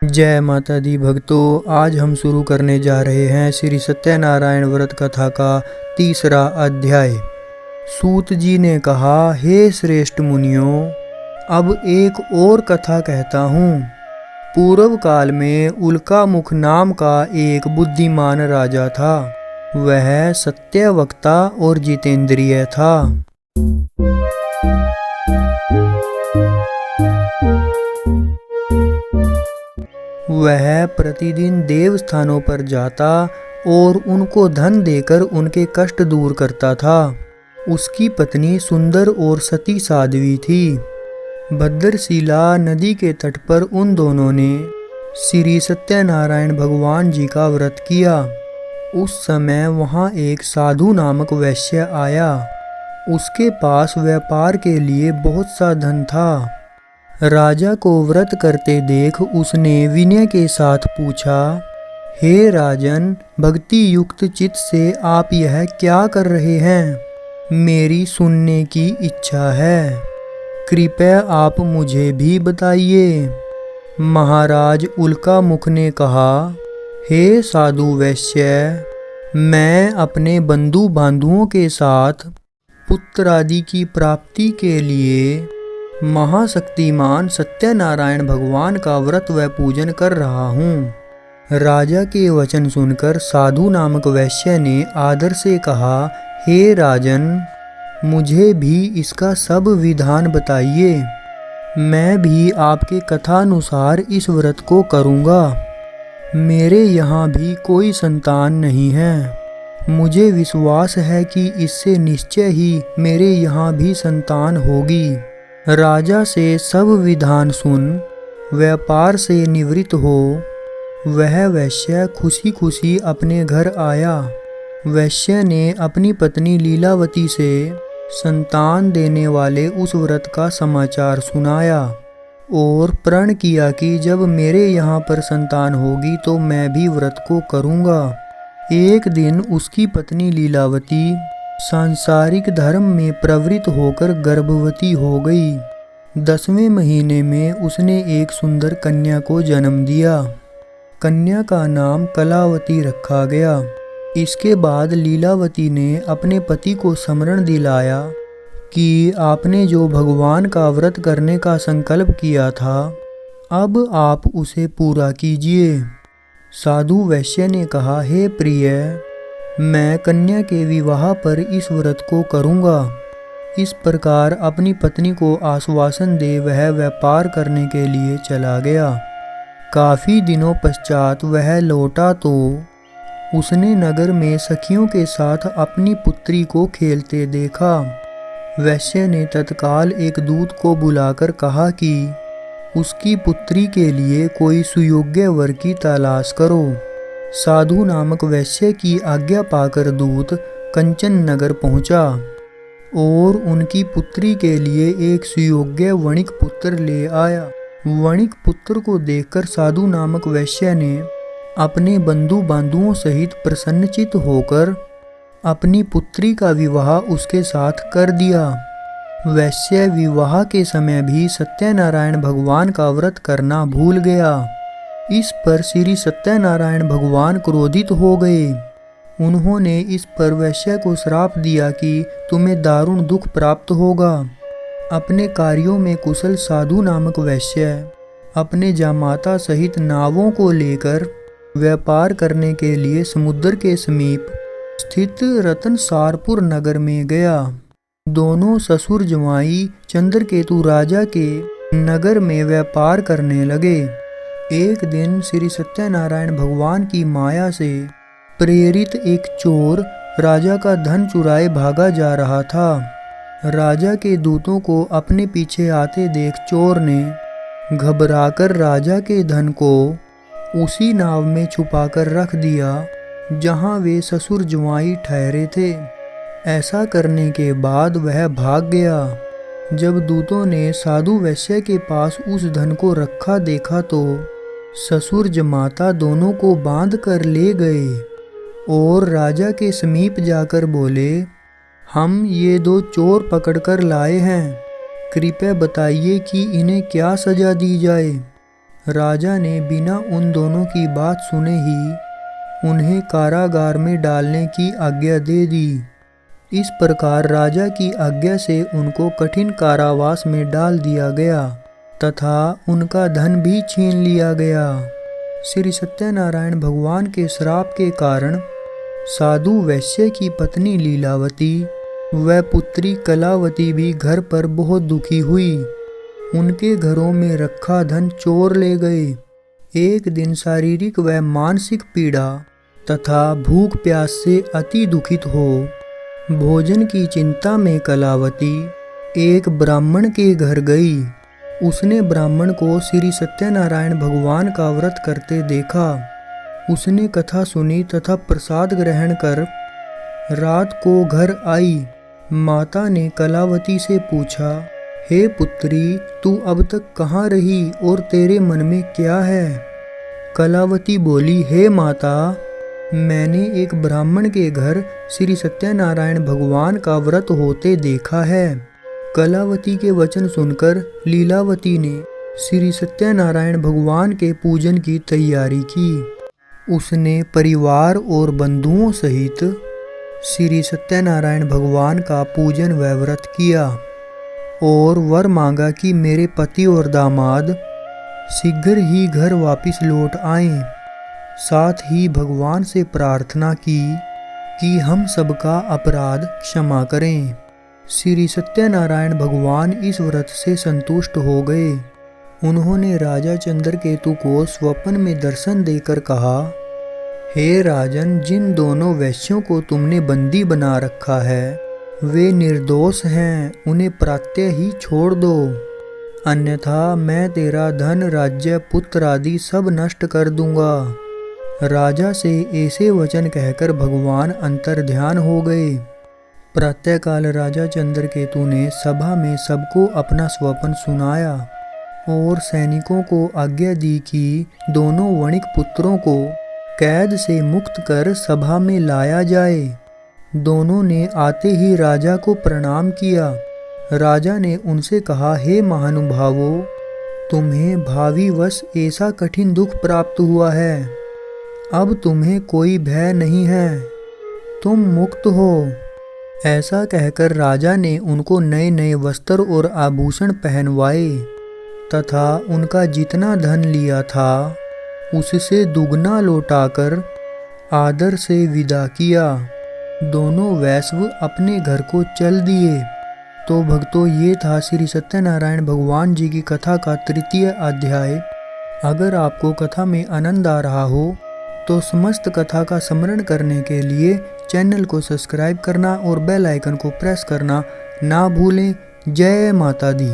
जय माता दी भक्तों, आज हम शुरू करने जा रहे हैं श्री सत्यनारायण व्रत कथा का तीसरा अध्याय। सूत जी ने कहा, हे श्रेष्ठ मुनियों, अब एक और कथा कहता हूँ। पूर्व काल में उल्कामुख नाम का एक बुद्धिमान राजा था। वह सत्यवक्ता और जितेंद्रिय था। वह प्रतिदिन देव स्थानों पर जाता और उनको धन देकर उनके कष्ट दूर करता था। उसकी पत्नी सुंदर और सती साध्वी थी। भद्रशिला नदी के तट पर उन दोनों ने श्री सत्यनारायण भगवान जी का व्रत किया। उस समय वहाँ एक साधु नामक वैश्य आया। उसके पास व्यापार के लिए बहुत सा धन था। राजा को व्रत करते देख उसने विनय के साथ पूछा, हे राजन, भक्ति युक्त चित्त से आप यह क्या कर रहे हैं? मेरी सुनने की इच्छा है। कृपया आप मुझे भी बताइए। महाराज उल्कामुख ने कहा, हे साधु वैश्य, मैं अपने बंधु बांधुओं के साथ पुत्र आदि की प्राप्ति के लिए महाशक्तिमान सत्यनारायण भगवान का व्रत व पूजन कर रहा हूँ। राजा के वचन सुनकर साधु नामक वैश्य ने आदर से कहा, हे राजन, मुझे भी इसका सब विधान बताइए। मैं भी आपके कथानुसार इस व्रत को करूँगा। मेरे यहाँ भी कोई संतान नहीं है। मुझे विश्वास है कि इससे निश्चय ही मेरे यहाँ भी संतान होगी। राजा से सब विधान सुन व्यापार से निवृत्त हो वह वैश्य खुशी खुशी अपने घर आया। वैश्य ने अपनी पत्नी लीलावती से संतान देने वाले उस व्रत का समाचार सुनाया और प्रण किया कि जब मेरे यहाँ पर संतान होगी तो मैं भी व्रत को करूँगा। एक दिन उसकी पत्नी लीलावती सांसारिक धर्म में प्रवृत्त होकर गर्भवती हो गई। 10वें महीने में उसने एक सुंदर कन्या को जन्म दिया। कन्या का नाम कलावती रखा गया। इसके बाद लीलावती ने अपने पति को स्मरण दिलाया कि आपने जो भगवान का व्रत करने का संकल्प किया था, अब आप उसे पूरा कीजिए। साधु वैश्य ने कहा, हे प्रिय, मैं कन्या के विवाह पर इस व्रत को करूँगा। इस प्रकार अपनी पत्नी को आश्वासन दे वह व्यापार करने के लिए चला गया। काफ़ी दिनों पश्चात वह लौटा तो उसने नगर में सखियों के साथ अपनी पुत्री को खेलते देखा। वैश्य ने तत्काल एक दूत को बुलाकर कहा कि उसकी पुत्री के लिए कोई सुयोग्य वर की तलाश करो। साधु नामक वैश्य की आज्ञा पाकर दूत कंचन नगर पहुंचा और उनकी पुत्री के लिए एक सुयोग्य वणिक पुत्र ले आया। वणिक पुत्र को देखकर साधु नामक वैश्य ने अपने बंधु बांधुओं सहित प्रसन्नचित्त होकर अपनी पुत्री का विवाह उसके साथ कर दिया। वैश्य विवाह के समय भी सत्यनारायण भगवान का व्रत करना भूल गया। इस पर श्री सत्यनारायण भगवान क्रोधित हो गए। उन्होंने इस पर वैश्य को श्राप दिया कि तुम्हें दारुण दुख प्राप्त होगा। अपने कार्यों में कुशल साधु नामक वैश्य अपने जामाता सहित नावों को लेकर व्यापार करने के लिए समुद्र के समीप स्थित रतनसारपुर नगर में गया। दोनों ससुर जमाई चंद्रकेतु राजा के नगर में व्यापार करने लगे। एक दिन श्री सत्यनारायण भगवान की माया से प्रेरित एक चोर राजा का धन चुराए भागा जा रहा था। राजा के दूतों को अपने पीछे आते देख चोर ने घबराकर राजा के धन को उसी नाव में छुपाकर रख दिया जहां वे ससुर जवाई ठहरे थे। ऐसा करने के बाद वह भाग गया। जब दूतों ने साधु वैश्य के पास उस धन को रखा देखा तो ससुर जमाता दोनों को बांध कर ले गए और राजा के समीप जाकर बोले, हम ये दो चोर पकड़कर लाए हैं। कृपया बताइए कि इन्हें क्या सजा दी जाए। राजा ने बिना उन दोनों की बात सुने ही उन्हें कारागार में डालने की आज्ञा दे दी। इस प्रकार राजा की आज्ञा से उनको कठिन कारावास में डाल दिया गया तथा उनका धन भी छीन लिया गया। श्री सत्यनारायण भगवान के श्राप के कारण साधु वैश्य की पत्नी लीलावती व पुत्री कलावती भी घर पर बहुत दुखी हुई। उनके घरों में रखा धन चोर ले गए। एक दिन शारीरिक व मानसिक पीड़ा तथा भूख प्यास से अति दुखित हो भोजन की चिंता में कलावती एक ब्राह्मण के घर गई। उसने ब्राह्मण को श्री सत्यनारायण भगवान का व्रत करते देखा। उसने कथा सुनी तथा प्रसाद ग्रहण कर रात को घर आई। माता ने कलावती से पूछा, हे पुत्री, तू अब तक कहाँ रही और तेरे मन में क्या है? कलावती बोली, हे माता, मैंने एक ब्राह्मण के घर श्री सत्यनारायण भगवान का व्रत होते देखा है। कलावती के वचन सुनकर लीलावती ने श्री सत्यनारायण भगवान के पूजन की तैयारी की। उसने परिवार और बंधुओं सहित श्री सत्यनारायण भगवान का पूजन व व्रत किया और वर मांगा कि मेरे पति और दामाद शीघ्र ही घर वापस लौट आएं। साथ ही भगवान से प्रार्थना की कि हम सबका अपराध क्षमा करें। श्री सत्यनारायण भगवान इस व्रत से संतुष्ट हो गए। उन्होंने राजा चंद्रकेतु को स्वप्न में दर्शन देकर कहा, हे राजन, जिन दोनों वैश्यों को तुमने बंदी बना रखा है वे निर्दोष हैं, उन्हें प्रातः ही छोड़ दो, अन्यथा मैं तेरा धन, राज्य, पुत्र आदि सब नष्ट कर दूंगा। राजा से ऐसे वचन कहकर भगवान अंतर्ध्यान हो गए। प्रातःकाल राजा चंद्रकेतु ने सभा में सबको अपना स्वप्न सुनाया और सैनिकों को आज्ञा दी कि दोनों वणिक पुत्रों को कैद से मुक्त कर सभा में लाया जाए। दोनों ने आते ही राजा को प्रणाम किया। राजा ने उनसे कहा, हे महानुभावों, तुम्हें भावीवश ऐसा कठिन दुख प्राप्त हुआ है। अब तुम्हें कोई भय नहीं है, तुम मुक्त हो। ऐसा कहकर राजा ने उनको नए नए वस्त्र और आभूषण पहनवाए तथा उनका जितना धन लिया था उससे दुगना लौटाकर आदर से विदा किया। दोनों वैश्व अपने घर को चल दिए। तो भक्तों, ये था श्री सत्यनारायण भगवान जी की कथा का तृतीय अध्याय। अगर आपको कथा में आनंद आ रहा हो तो समस्त कथा का स्मरण करने के लिए चैनल को सब्सक्राइब करना और बेल आइकन को प्रेस करना ना भूलें। जय माता दी।